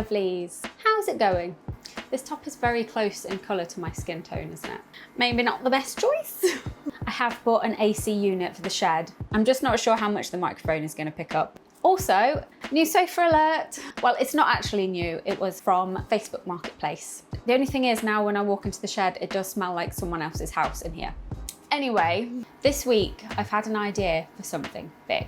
lovelies, how's it going? This top is very close in colour to my skin tone, isn't it? Maybe not the best choice. I have bought an AC unit for the shed. I'm just not sure how much the microphone is going to pick up. Also, new sofa alert. Well, it's not actually new. It was from Facebook Marketplace. The only thing is now when I walk into the shed, it does smell like someone else's house in here. Anyway, this week I've had an idea for something big,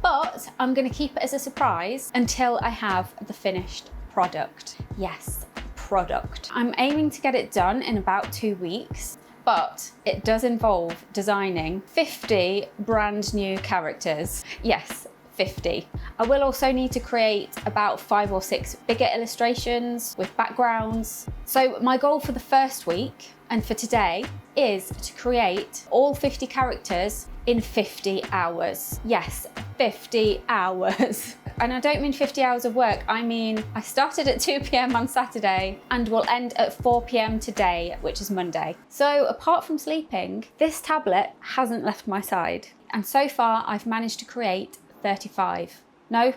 but I'm going to keep it as a surprise until I have the finished product. Yes, product. I'm aiming to get it done in about 2 weeks, but it does involve designing 50 brand new characters. Yes, 50. I will also need to create about 5 or 6 bigger illustrations with backgrounds. So my goal for the first week and for today is to create all 50 characters in 50 hours. Yes, 50 hours. And I don't mean 50 hours of work, I mean I started at 2 p.m. on Saturday and will end at 4 p.m. today, which is Monday. So apart from sleeping, this tablet hasn't left my side. And so far I've managed to create 35. No?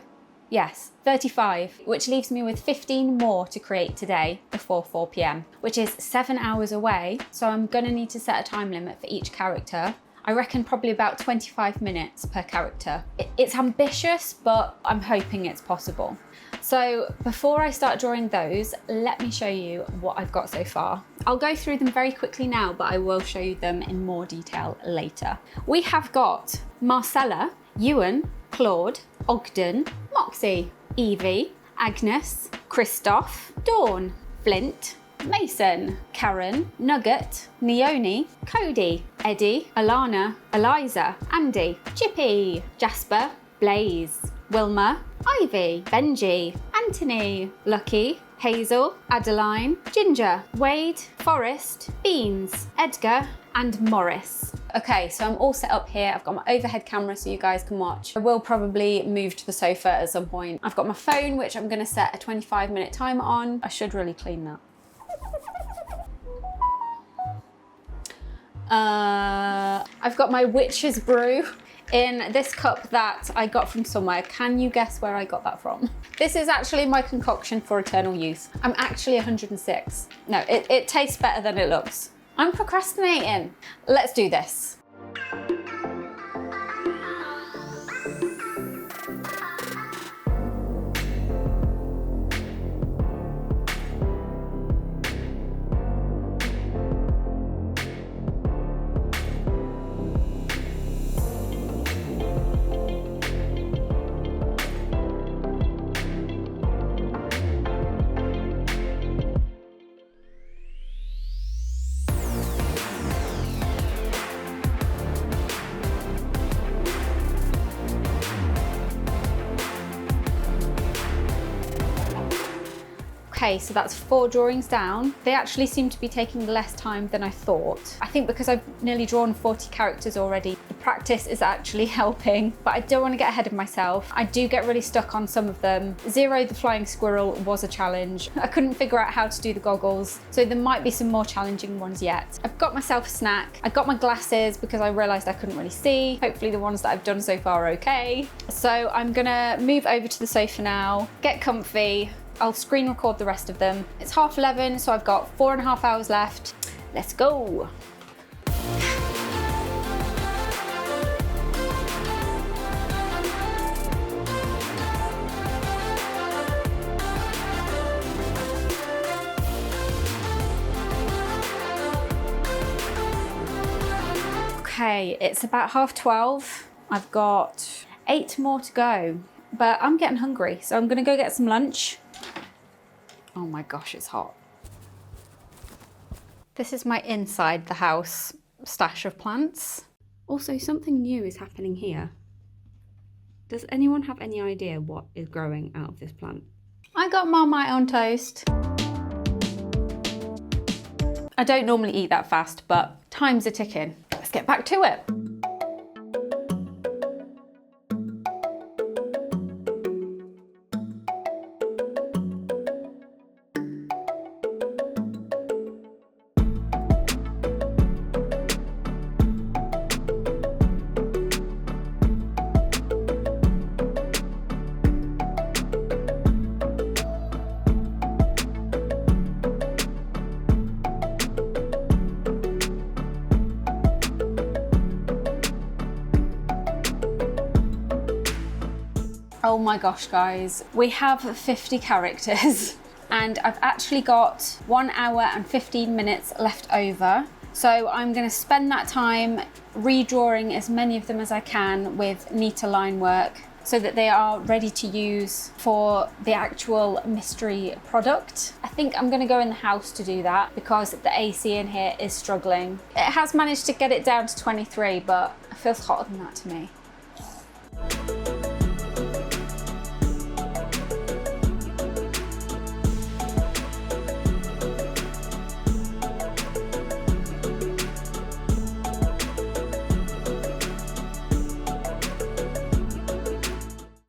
Yes, 35, which leaves me with 15 more to create today before 4 p.m, which is 7 hours away. So I'm gonna need to set a time limit for each character. I reckon probably about 25 minutes per character. It's ambitious, but I'm hoping it's possible. So before I start drawing those, let me show you what I've got so far. I'll go through them very quickly now, but I will show you them in more detail later. We have got Marcella, Ewan, Claude, Ogden, Moxie, Evie, Agnes, Christoph, Dawn, Flint, Mason, Karen, Nugget, Neone, Cody, Eddie, Alana, Eliza, Andy, Chippy, Jasper, Blaze, Wilma, Ivy, Benji, Anthony, Lucky, Hazel, Adeline, Ginger, Wade, Forrest, Beans, Edgar, and Morris. Okay, so I'm all set up here. I've got my overhead camera so you guys can watch. I will probably move to the sofa at some point. I've got my phone, which I'm gonna set a 25-minute timer on. I should really clean that. I've got my witch's brew in this cup that I got from somewhere. Can you guess where I got that from? This is actually my concoction for eternal youth. I'm actually 106. No, it tastes better than it looks. I'm procrastinating. Let's do this. Okay, so that's 4 drawings down. They actually seem to be taking less time than I thought. I think because I've nearly drawn 40 characters already, the practice is actually helping, but I don't want to get ahead of myself. I do get really stuck on some of them. Zero the flying squirrel was a challenge. I couldn't figure out how to do the goggles, so there might be some more challenging ones yet. I've got myself a snack. I got my glasses because I realized I couldn't really see. Hopefully the ones that I've done so far are okay. So I'm gonna move over to the sofa now, get comfy. I'll screen record the rest of them. It's 11:30, so I've got 4.5 hours left. Let's go. Okay, it's about 12:30. I've got 8 more to go, but I'm getting hungry, so I'm gonna go get some lunch. Oh my gosh, it's hot. This is my inside the house stash of plants. Also, something new is happening here. Does anyone have any idea what is growing out of this plant? I got Marmite on toast. I don't normally eat that fast, but time's a ticking. Let's get back to it. Oh my gosh, guys, we have 50 characters and I've actually got 1 hour and 15 minutes left over. So I'm going to spend that time redrawing as many of them as I can with neater line work so that they are ready to use for the actual mystery product. I think I'm going to go in the house to do that because the AC in here is struggling. It has managed to get it down to 23, but it feels hotter than that to me.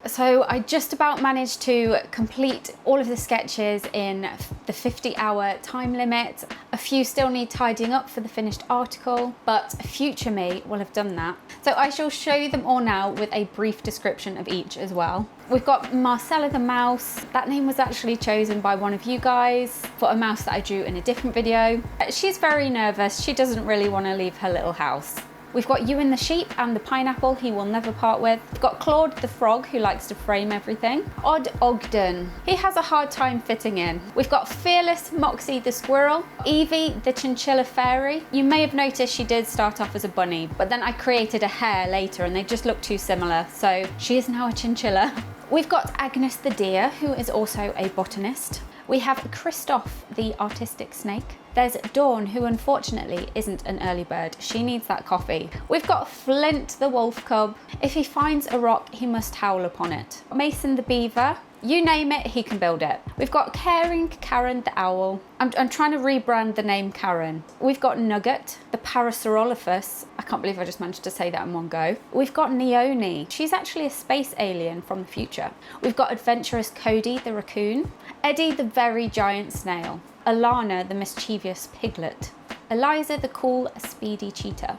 So I just about managed to complete all of the sketches in the 50-hour time limit. A few still need tidying up for the finished article, but future me will have done that. So I shall show you them all now with a brief description of each as well. We've got Marcella the mouse. That name was actually chosen by one of you guys for a mouse that I drew in a different video. She's very nervous. She doesn't really want to leave her little house. We've got Ewan the sheep and the pineapple he will never part with. We've got Claude the frog who likes to frame everything. Odd Ogden, he has a hard time fitting in. We've got Fearless Moxie the squirrel. Evie the chinchilla fairy. You may have noticed she did start off as a bunny, but then I created a hare later and they just look too similar, so she is now a chinchilla. We've got Agnes the deer, who is also a botanist. We have Christoph the artistic snake. There's Dawn, who unfortunately isn't an early bird. She needs that coffee. We've got Flint the wolf cub. If he finds a rock, he must howl upon it. Mason the beaver. You name it, he can build it. We've got Caring Karen the owl. I'm trying to rebrand the name Karen. We've got Nugget, the Parasaurolophus. I can't believe I just managed to say that in one go. We've got Neone. She's actually a space alien from the future. We've got Adventurous Cody the raccoon. Eddie the very giant snail. Alana the mischievous piglet. Eliza the cool speedy cheetah.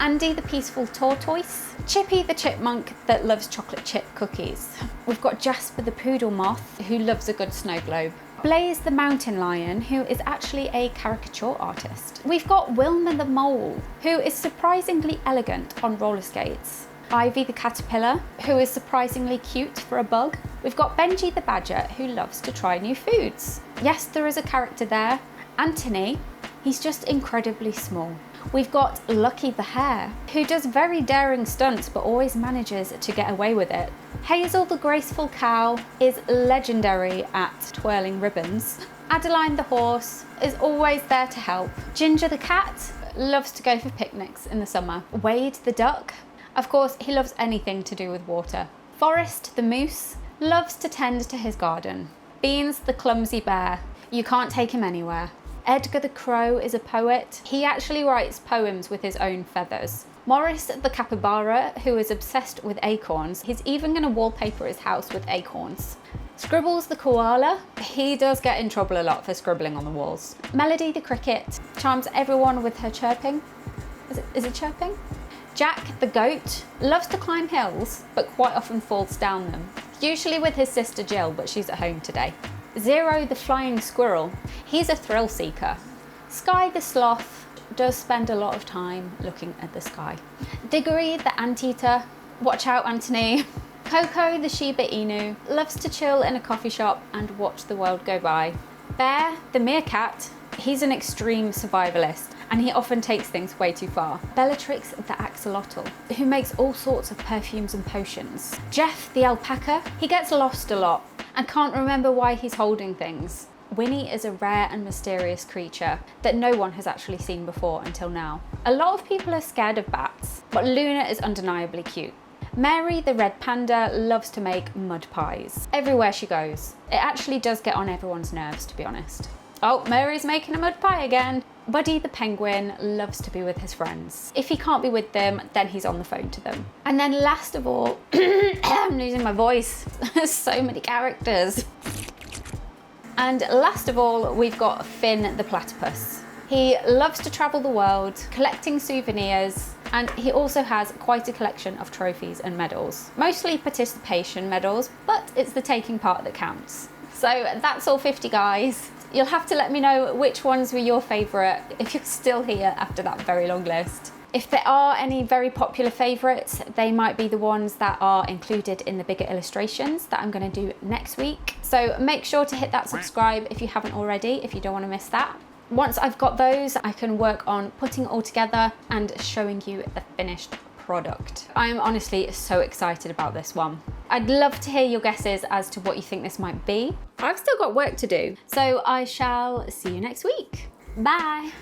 Andy the peaceful tortoise. Chippy the chipmunk that loves chocolate chip cookies. We've got Jasper the poodle moth who loves a good snow globe. Blaze the mountain lion who is actually a caricature artist. We've got Wilma the mole who is surprisingly elegant on roller skates. Ivy the caterpillar who is surprisingly cute for a bug. We've got Benji the badger who loves to try new foods. Yes, there is a character there. Anthony, he's just incredibly small. We've got Lucky the hare, who does very daring stunts but always manages to get away with it. Hazel the graceful cow is legendary at twirling ribbons. Adeline the horse is always there to help. Ginger the cat loves to go for picnics in the summer. Wade the duck, of course, he loves anything to do with water. Forrest the moose loves to tend to his garden. Beans the clumsy bear, you can't take him anywhere. Edgar the crow is a poet. He actually writes poems with his own feathers. Morris the capybara, who is obsessed with acorns. He's even going to wallpaper his house with acorns. Scribbles the koala. He does get in trouble a lot for scribbling on the walls. Melody the cricket charms everyone with her chirping. Is it chirping? Jack the goat loves to climb hills, but quite often falls down them. Usually with his sister Jill, but she's at home today. Zero the flying squirrel, he's a thrill seeker. Sky the sloth does spend a lot of time looking at the sky. Diggory the anteater, watch out Anthony. Coco the Shiba Inu loves to chill in a coffee shop and watch the world go by. Bear the meerkat, he's an extreme survivalist and he often takes things way too far. Bellatrix the axolotl, who makes all sorts of perfumes and potions. Jeff the alpaca, he gets lost a lot and can't remember why he's holding things. Winnie is a rare and mysterious creature that no one has actually seen before until now. A lot of people are scared of bats, but Luna is undeniably cute. Mary the red panda loves to make mud pies everywhere she goes. It actually does get on everyone's nerves, to be honest. Oh, Mary's making a mud pie again. Buddy the penguin loves to be with his friends. If he can't be with them, then he's on the phone to them. And then last of all, I'm losing my voice. There's so many characters. And last of all, we've got Finn the platypus. He loves to travel the world, collecting souvenirs, and he also has quite a collection of trophies and medals. Mostly participation medals, but it's the taking part that counts. So that's all 50 guys. You'll have to let me know which ones were your favourite if you're still here after that very long list. If there are any very popular favorites, they might be the ones that are included in the bigger illustrations that I'm going to do next week. So make sure to hit that subscribe if you haven't already, if you don't want to miss that. Once I've got those, I can work on putting it all together and showing you the finished product. I am honestly so excited about this one. I'd love to hear your guesses as to what you think this might be. I've still got work to do, so I shall see you next week. Bye.